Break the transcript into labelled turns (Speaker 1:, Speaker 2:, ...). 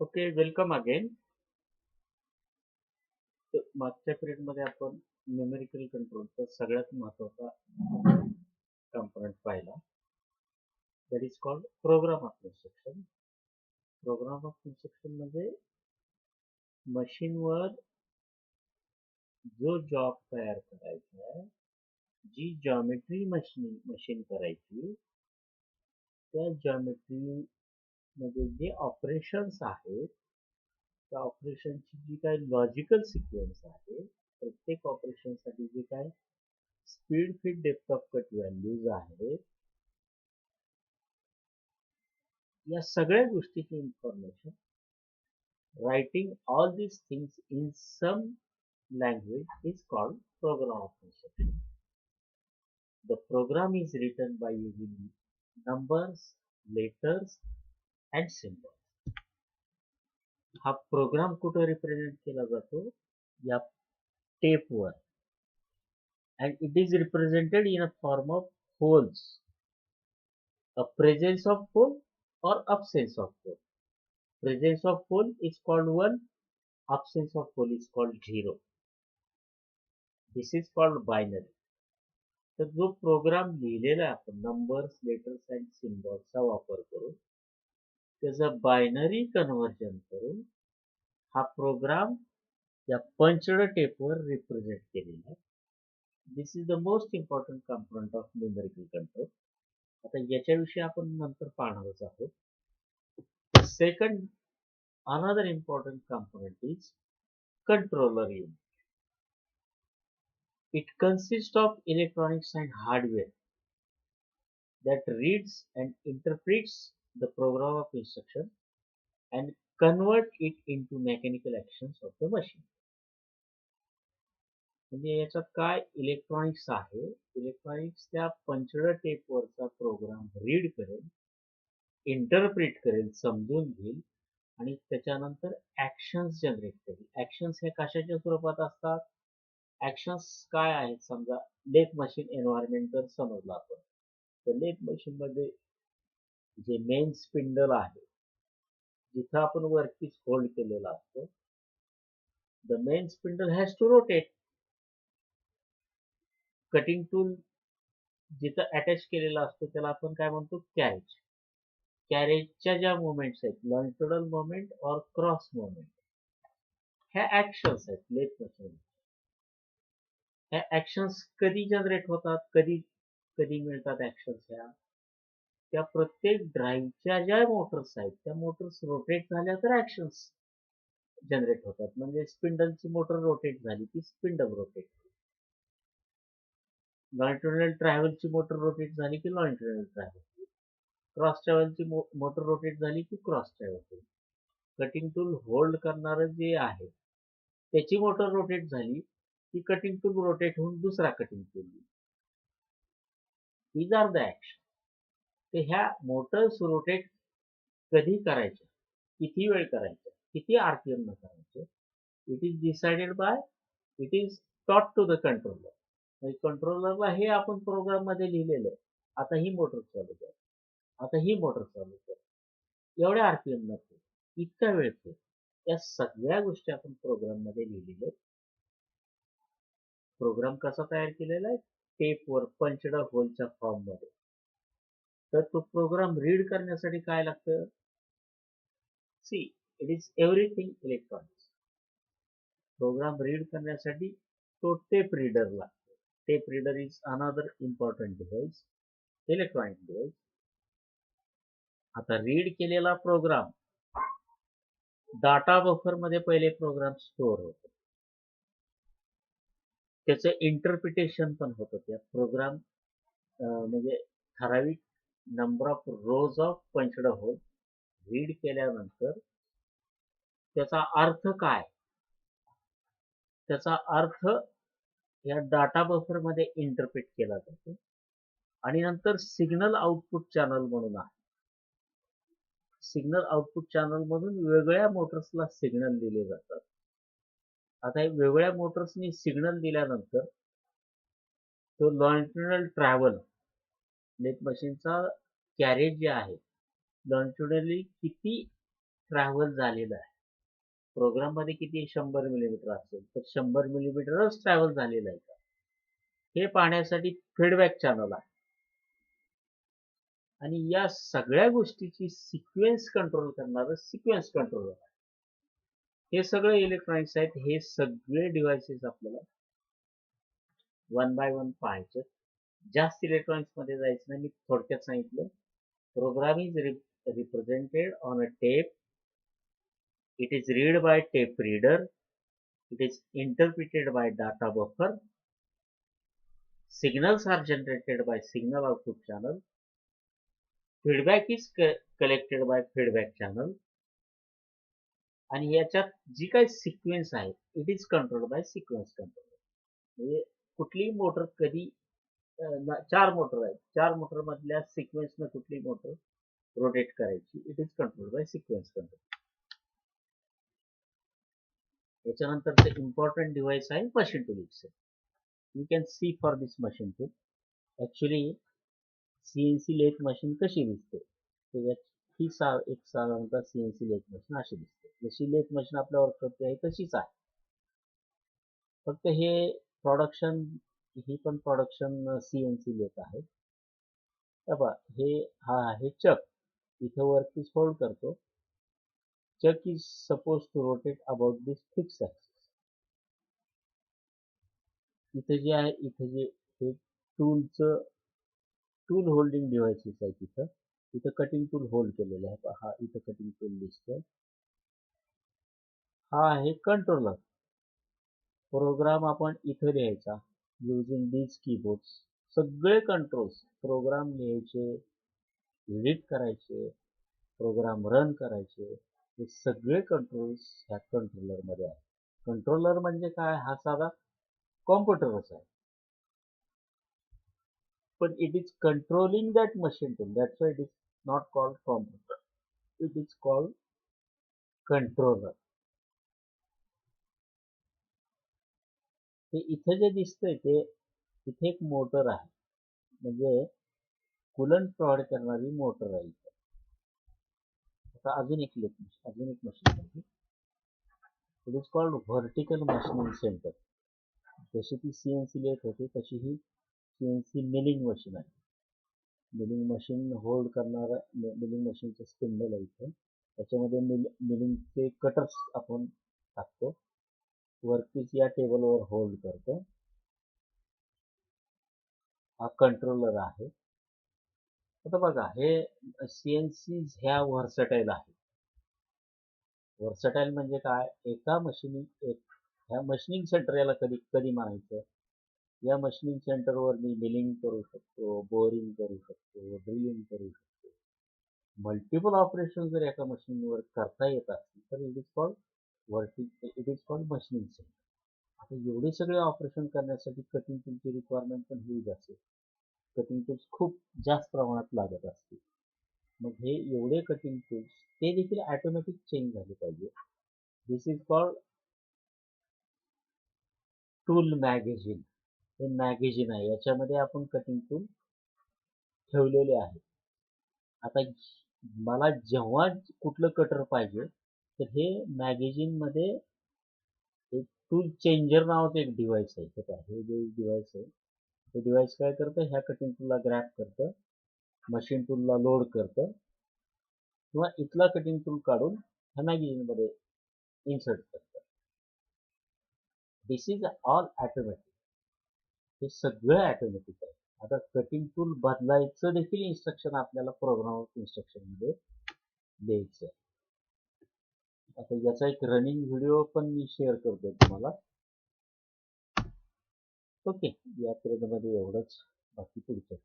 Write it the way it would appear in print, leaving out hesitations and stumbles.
Speaker 1: Okay, welcome again. मागच्या पिरियडमध्ये आपण न्यूमेरिकल कंट्रोलचा सगळ्यात महत्त्वाचा कंपोनंट पाहिला. That is called program of instruction. Program of instruction म्हणजे मशीनवर जो जॉब तयार करायचा आहे, जी जॉमेट्री मशीन करायची, त्या जॉमेट्री मध्ये जे ऑपरेशन्स आहेत, त्या ऑपरेशनची जी काही लॉजिकल सिक्वेन्स आहे, प्रत्येक ऑपरेशनसाठी जे काय speed fit depth of cut values आहेत, या सगळ्या गोष्टीची information writing all these things in some language is called program of instruction. The program is written by using numbers, letters and symbols. हा प्रोग्राम कुठे रिप्रेझेंट केला जातो? या टेपवर. And it is represented in a form of holes. A presence of hole or absence of hole. Presence of hole is called 1, absence of hole is called 0. This is called binary. तर जो programme लिहिलेला आहे आपण numbers, letters and सिम्बॉल्सचा वापर करून त्याचं binary conversion करून हा प्रोग्राम या पंचड टेपवर रिप्रेझेंट केलेला आहे. This is the most important component of numerical control. आता याच्याविषयी आपण नंतर पाहणारच आहोत. Second, another important component is controller unit. It consists of electronics and hardware that reads and interprets the program of instruction and convert it into mechanical actions of the machine. म्हणजे याच्यात काय electronics आहे, electronics त्या पंचड टेपवरचा programme read करेल, interpret करेल, समजून घेईल आणि त्याच्यानंतर ऍक्शन्स जनरेट करेल. ऍक्शन्स हे कशाच्या स्वरूपात असतात? ऍक्शन्स काय आहेत? समजा लेथ मशीन एन्व्हायरमेंट जर समजलं आपण, तर लेथ मशीन मध्ये जे मेन स्पिंडल आहे, जिथं आपण वरतीच होल्ड केलेला असतो, the main spindle has to rotate. Cutting tool जिथं अटॅच केलेला असतो त्याला आपण काय म्हणतो? कॅरेज. कॅरेजच्या ज्या मुवमेंट्स आहेत, लॉन्जिट्युडल मुवमेंट और क्रॉस मुवमेंट, ह्या ऍक्शन्स आहेत लेथ मशीन. ह्या ऍक्शन्स कधी जनरेट होतात, कधी कधी मिळतात ऍक्शन्स? ह्या त्या प्रत्येक ड्राईव्हच्या ज्या मोटर्स आहेत, त्या मोटर्स रोटेट झाल्या तर ऍक्शन्स जनरेट होतात. म्हणजे स्पिंडलची मोटर रोटेट झाली की स्पिंडल रोटेट, लॉन्जिट्युडनल ट्रॅव्हलची मोटर रोटेट झाली की लॉन्जिट्युडनल ट्रॅव्हल, क्रॉस ट्रॅव्हलची मोटर रोटेट झाली की cross travel. Cutting tool hold करणारं जे आहे त्याची मोटर रोटेट झाली की कटिंग टूल रोटेट होऊन दुसरा cutting tool. These are the action. तर ह्या मोटर्स रोटेट कधी करायच्या, किती वेळ करायच्या, किती आरपीएम न करायचे, it is decided by, it is टॉट टू द कंट्रोलर. म्हणजे कंट्रोलरला हे आपण प्रोग्राम मध्ये लिहिलेलं आहे, आता ही मोटर चालू कर, आता ही मोटर चालू कर, एवढ्या आरपीएम नको, इतका वेळ कर. या सगळ्या गोष्टी आपण प्रोग्राम मध्ये लिहिलेल्या आहेत. प्रोग्राम कसा तयार केलेला आहे? टेपवर पंचड होलच्या फॉर्म मध्ये. तर तो प्रोग्राम रीड करण्यासाठी काय लागतं? See, it is everything electronics. Program read करण्यासाठी तो टेप रीडर लागतो. Tape reader is another important device, electronic device. आता रीड केलेला प्रोग्राम डाटा बफर मध्ये पहिले प्रोग्राम स्टोअर होतो, त्याचं इंटरप्रिटेशन पण होतं. त्या प्रोग्राम म्हणजे ठराविक number of rows of punched hole read केल्यानंतर त्याचा अर्थ काय, त्याचा अर्थ या डाटा बफर मध्ये इंटरप्रिट केला जातो आणि नंतर सिग्नल आउटपुट चॅनल म्हणून आहे. सिग्नल आउटपुट चॅनल मधून वेगवेगळ्या मोटर्सला सिग्नल दिले जातात. आता हे वेगवेगळ्या मोटर्सनी सिग्नल दिल्यानंतर तो लॉन्जिट्युडनल ट्रॅव्हल, लेथ मशीनचा कॅरेज जे आहे, लॉन्जिट्युडनली किती ट्रॅव्हल झालेलं आहे. प्रोग्राम मध्ये किती 100 मिलीमीटर असेल तर 100 मिलीमीटरच ट्रॅव्हल झालेलं आहे का हे पाहण्यासाठी फीडबॅक चॅनल आहे. आणि या सगळ्या गोष्टीची सिक्वेन्स कंट्रोल करणारं सिक्वेन्स कंट्रोलर आहे. हे सगळे इलेक्ट्रॉनिक्स आहेत. हे सगळे डिव्हाइसेस आपल्याला वन बाय वन पाहायचे. जास्त इलेक्ट्रॉनिक्स मध्ये जायचं नाही. मी थोडक्यात सांगितलं. Program is represented on a tape. It is read by tape reader. It is interpreted by data buffer. Signals are generated by signal output channel. Feedback is collected by feedback channel. आणि याच्यात जी काही sequence आहे it is control by sequence control. म्हणजे कुठलीही motor कधी 4 motor आहेत. 4 motor मधल्या सिक्वेन्सनं कुठली मोटर रोटेट करायची it is control by sequence control. याच्यानंतर इम्पॉर्टंट डिव्हाइस आहे machine tool itself. You can see for this machine tool. Actually CNC lathe machine कशी दिसते ही एक साधारणतः सीएनसी लेथ मशीन अशी दिसते. जशी लेथ मशीन आपल्या वर्कशॉपची आहे तशीच आहे. फक्त हे प्रोडक्शन ही पण प्रोडक्शन सीएनसी लेथ आहे. हे हा आहे चक. इथे वरतीच होल्ड करतो. Chuck is suppose to rotate about this fix axis. इथे जे आहे इथे जे हे टूल होल्डिंग डिव्हाइसेस आहे. इथं कटिंग टूल होल्ड केलेलं आहे. हा इथं कटिंग टूल दिसतोय. हा आहे कंट्रोलर. प्रोग्राम आपण इथं लिहायचा युजिंग दीज कीबोर्ड्स. सगळे कंट्रोल्स प्रोग्राम लिहायचे, एडिट करायचे, प्रोग्राम रन करायचे, हे सगळे कंट्रोल्स ह्या कंट्रोलर मध्ये आहे. कंट्रोलर म्हणजे काय हा साधा कॉम्प्युटरच आहे. पण it is controlling that machine tool. That's why it is not called computer. It is called controller. ते इथे जे दिसतंय ते इथे एक मोटर आहे. म्हणजे कुलंट प्रोव्हाइड करणारी मोटर आहे. आता अजून एक मशीन आहे. It is called vertical machining centre. जशी ती सीएनसी लेथ होती तशी ही सीएनसी मिलिंग मशीन आहे. मिलिंग मशीन होल्ड करणारा मिलिंग मशीनचं स्पिंडल आहे इथं. त्याच्यामध्ये मिलिंगचे कटर्स आपण टाकतो. वरतीच या टेबलवर होल्ड करतो. हा कंट्रोलर आहे. आता बघा हे सीएनसी ह्या व्हर्सटाईल आहे. व्हर्सटाईल म्हणजे काय? एका ह्या मशीनिंग सेंटर याला कधी कधी म्हणायचं. या मशीनिंग सेंटरवर मी मिलिंग करू शकतो, बोरिंग करू शकतो, ड्रिलिंग करू शकतो. मल्टिपल ऑपरेशन जर एका मशीनवर करता येत असतील तर it is called machining centre. आता एवढे सगळे ऑपरेशन करण्यासाठी कटिंग टूलची रिक्वायरमेंट पण ह्यूज असेल. कटिंग टूल्स खूप जास्त प्रमाणात लागत असतील. मग हे एवढे कटिंग टूल्स ते देखील ऑटोमॅटिक चेंज झाले पाहिजे. दिस इज कॉल्ड टूल मॅगझिन. हे मॅगझिन आहे. याच्यामध्ये आपण कटिंग टूल ठेवलेले आहे. आता मला जेव्हा कुठलं कटर पाहिजे तर हे मॅगझिन मध्ये एक टूल चेंजर नावाचं एक डिव्हाइस आहे. हे जे डिव्हाइस आहे ते डिव्हाइस काय करतं, ह्या कटिंग टूलला ग्रॅब करतं, मशीन टूलला लोड करतं किंवा इथला कटिंग टूल काढून ह्या मॅगझिन मध्ये इन्सर्ट करतं. दिस इज ऑल ऑटोमॅटिक. हे सगळं ऑटोमॅटिक आहे. आता कटिंग टूल बदलायचं देखील इन्स्ट्रक्शन आपल्याला प्रोग्राम इन्स्ट्रक्शन मध्ये द्यायचं. आता याचा एक रनिंग व्हिडिओ पण मी शेअर करतो तुम्हाला. ओके, या पिरियड मध्ये एवढंच. बाकी पुढच्या